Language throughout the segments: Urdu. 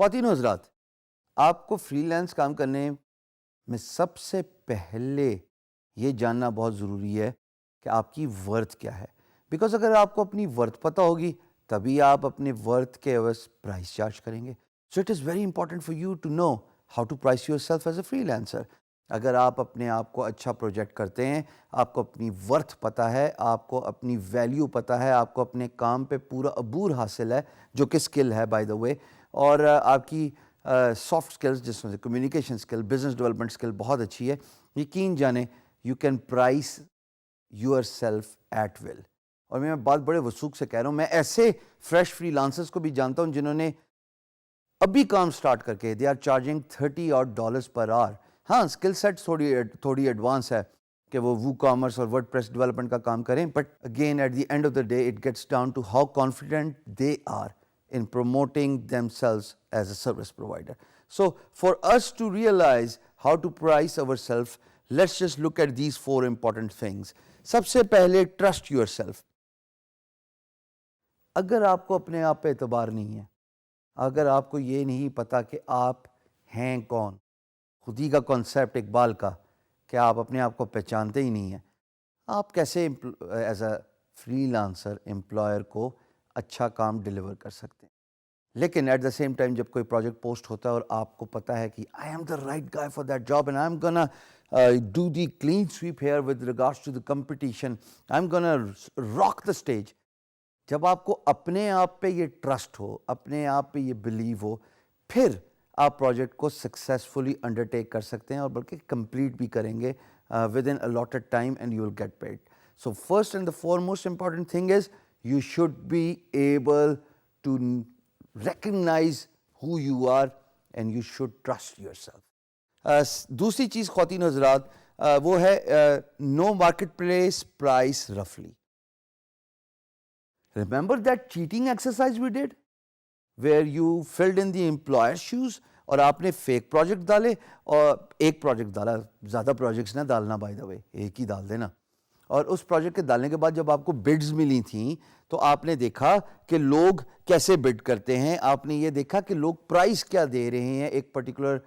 خواتین و حضرات، آپ کو فری لانس کام کرنے میں سب سے پہلے یہ جاننا بہت ضروری ہے کہ آپ کی ورتھ کیا ہے. بیکاز اگر آپ کو اپنی ورتھ پتہ ہوگی تبھی آپ اپنے ورتھ کے عوض پرائس چارج کریں گے. So it is very important for you to know how to price yourself as a freelancer. اگر آپ اپنے آپ کو اچھا پروجیکٹ کرتے ہیں، آپ کو اپنی ورتھ پتہ ہے، آپ کو اپنی ویلیو پتہ ہے، آپ کو اپنے کام پہ پورا عبور حاصل ہے جو کہ اسکل ہے بائی دا وے، اور آپ کی سافٹ اسکلز جس میں سے communication skill, business development skill بہت اچھی ہے، یقین جانیں you can price yourself at will. اور میں بات بڑے وثوق سے کہہ رہا ہوں، میں ایسے فریش فری لانسرز کو بھی جانتا ہوں جنہوں نے ابھی کام سٹارٹ کر کے دے آر چارجنگ $30 پر آور. ہاں، اسکل سیٹ تھوڑی ایڈوانس ہے کہ وہ وو کامرس اور ورڈ پریس ڈیولپمنٹ کا کام کریں، but again at the end of the day it gets down to how confident they are in promoting themselves as a service provider. So for us to realize how to price ourselves, let's just look at these 4 important things. سب سے پہلے trust yourself. اگر آپ کو اپنے آپ پہ اعتبار نہیں ہے، اگر آپ کو یہ نہیں پتا کہ آپ ہیں کون، خودی کا کانسیپٹ اقبال کا کہ آپ اپنے آپ کو پہچانتے ہی نہیں ہیں، آپ کیسے as a free lancer employer کو اچھا کام ڈیلیور کر سکتے ہیں؟ لیکن ایٹ دا سیم ٹائم جب کوئی پروجیکٹ پوسٹ ہوتا ہے اور آپ کو پتہ ہے کہ I am the right guy for that job and I am gonna do the clean sweep here with regards to the competition, I am gonna rock the stage. جب آپ کو اپنے آپ پہ یہ ٹرسٹ ہو، اپنے آپ پہ یہ بلیو ہو، پھر آپ پروجیکٹ کو سکسیزفلی انڈرٹیک کر سکتے ہیں اور بلکہ کمپلیٹ بھی کریں گے within allotted time and you will get paid. So first and the foremost important thing is you should be able to recognize who you are and you should trust yourself. دوسری چیز خواتین حضرات وہ ہے no marketplace price roughly. Remember that cheating exercise we did where you filled in the employer's shoes اور آپ نے فیک پروجیکٹ ڈالے، اور ایک پروجیکٹ ڈالا، زیادہ پروجیکٹس نہ ڈالنا بائی دا وے، ایک ہی ڈال دینا. اور اس پروجیکٹ کے ڈالنے کے بعد جب آپ کو بڈز ملی تھیں تو آپ نے دیکھا کہ لوگ کیسے بڈ کرتے ہیں، آپ نے یہ دیکھا کہ لوگ پرائز کیا دے رہے ہیں ایک پرٹیکولر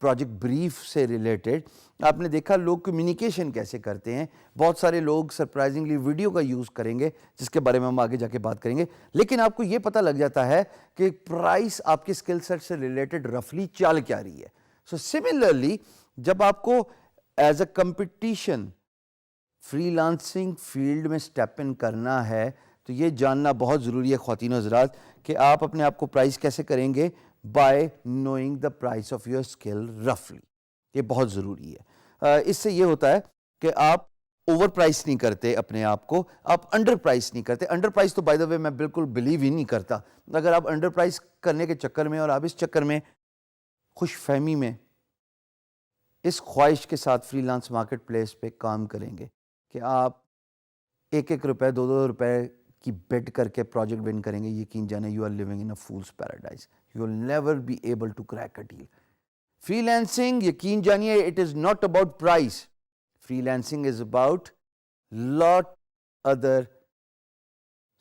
پروجیکٹ بریف سے ریلیٹڈ، آپ نے دیکھا لوگ کمیونیکیشن کیسے کرتے ہیں. بہت سارے لوگ سرپرائزنگلی ویڈیو کا یوز کریں گے جس کے بارے میں ہم آگے جا کے بات کریں گے، لیکن آپ کو یہ پتہ لگ جاتا ہے کہ پرائس آپ کے اسکل سیٹ سے ریلیٹڈ رفلی چل کیا رہی ہے. سو سملرلی جب آپ کو as a competition free lancing field میں اسٹیپ ان کرنا ہے تو یہ جاننا بہت ضروری ہے خواتین و حضرات کہ آپ اپنے آپ کو پرائز کیسے کریں گے، by knowing the price of your skill رفلی. یہ بہت ضروری ہے. اس سے یہ ہوتا ہے کہ آپ اوور پرائز نہیں کرتے اپنے آپ کو، آپ انڈر پرائز نہیں کرتے. انڈر پرائز تو بائی دا وے میں بالکل بلیو ہی نہیں کرتا. اگر آپ انڈر پرائز کرنے کے چکر میں اور آپ اس چکر میں خوش فہمی میں اس خواہش کے ساتھ فری لانس مارکیٹ پلیس پہ کام کریں گے کہ آپ 1-1 روپے 2-2 روپے کی بیڈ کر کے پروجیکٹ ون کریں گے، یقین جانیں you are living in a fool's paradise. You will never be able to crack a deal. Freelancing یقین جانیے it is not about price. Freelancing is about lot other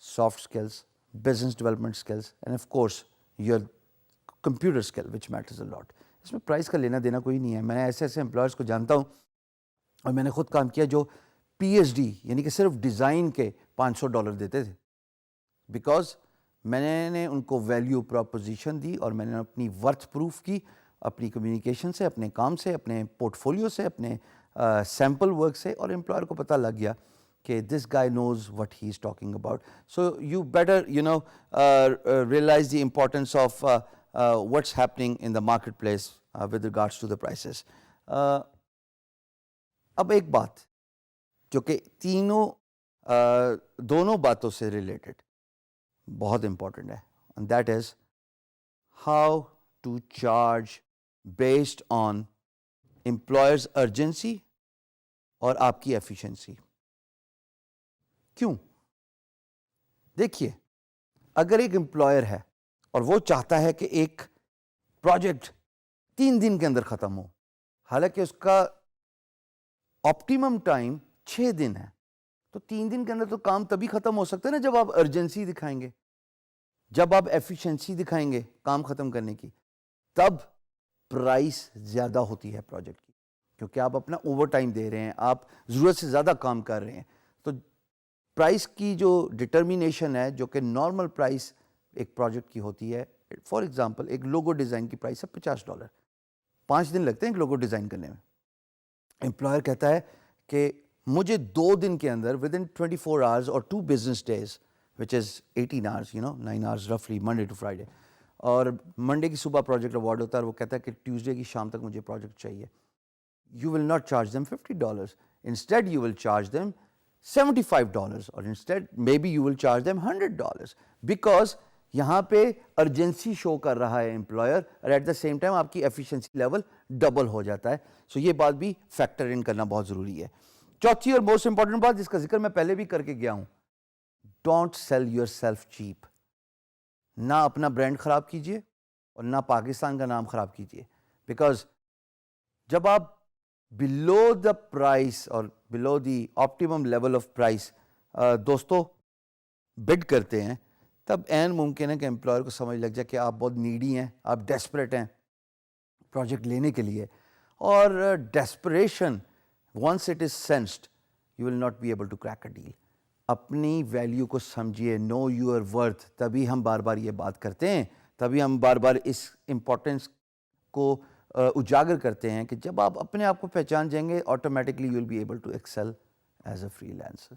soft skills, business development skills and of course your computer skill which matters a lot. اس میں پرائز کا لینا دینا کوئی نہیں ہے. میں ایسے امپلائرس کو جانتا ہوں اور میں نے خود کام کیا جو پی ایچ ڈی یعنی کہ صرف ڈیزائن کے $500 دیتے تھے، بیکاز میں نے ان کو ویلیو پروپوزیشن دی اور میں نے اپنی ورتھ پروف کی اپنی کمیونیکیشن سے، اپنے کام سے، اپنے پورٹ فولیو سے، اپنے سیمپل ورک سے، اور امپلائر کو پتہ لگ گیا کہ this guy knows what he is talking about. So you better realize the importance of what's happening in the marketplace with regards to the prices. اب ایک بات جو کہ دونوں باتوں سے ریلیٹڈ بہت امپورٹنٹ ہے، and that is how to charge based on employer's urgency اور آپ کی efficiency. کیوں؟ دیکھیے، اگر ایک امپلائر ہے اور وہ چاہتا ہے کہ ایک پروجیکٹ 3 دن کے اندر ختم ہو، حالانکہ اس کا آپٹیمم ٹائم 6 دن ہے، تو 3 دن کے اندر تو کام تبھی ختم ہو سکتا ہے نا جب آپ ارجنسی دکھائیں گے. جب آپ ایفیشنسی دکھائیں گے کام ختم کرنے کی تب پرائس زیادہ ہوتی ہے پروجیکٹ کی, کیونکہ آپ اپنا اوور ٹائم دے رہے ہیں, آپ ضرورت سے زیادہ کام کر رہے ہیں. تو پرائس کی جو ڈٹرمینیشن ہے, جو کہ نارمل پرائس ایک پروجیکٹ کی ہوتی ہے, فار ایگزامپل ایک لوگو ڈیزائن کی پرائس ہے $50, 5 دن لگتے ہیں ایک لوگو ڈیزائن کرنے میں. امپلائر کہتا ہے کہ مجھے 2 دن کے اندر ود ان 24 hours اور 2 business days which is 18 hours, 9 hours roughly Monday to Friday, اور منڈے کی صبح پروجیکٹ اوارڈ ہوتا ہے, اور وہ کہتا ہے کہ ٹیوزڈے کی شام تک مجھے پروجیکٹ چاہیے. You will not charge them $50. Instead, you will charge them $75, or instead, maybe you will charge them $100, because یہاں پہ ارجنسی شو کر رہا ہے امپلائر, اور ایٹ دا سیم ٹائم آپ کی ایفیشنسی لیول ڈبل ہو جاتا ہے. سو یہ بات بھی فیکٹر ان کرنا بہت ضروری ہے. چوتھی اور موسٹ امپورٹنٹ بات, جس کا ذکر میں پہلے بھی کر کے گیا ہوں, don't sell your self cheap. نہ اپنا برانڈ خراب کیجیے اور نہ پاکستان کا نام خراب کیجیے, بیکاز جب آپ below the price اور below the optimum level of price دوستو بڈ کرتے ہیں, تب عین ممکن ہے کہ امپلائر کو سمجھ لگ جائے کہ آپ بہت نیڈی ہیں, آپ ڈیسپریٹ ہیں پروجیکٹ لینے کے لیے. اور desperation once it is sensed, you will not be able to crack a deal. اپنی ویلیو کو سمجھیے, know your worth. تبھی ہم بار بار یہ بات کرتے ہیں, تبھی ہم بار بار اس امپورٹنس کو اجاگر کرتے ہیں کہ جب آپ اپنے آپ کو پہچان جائیں گے, automatically you will be able to excel as a free lancer.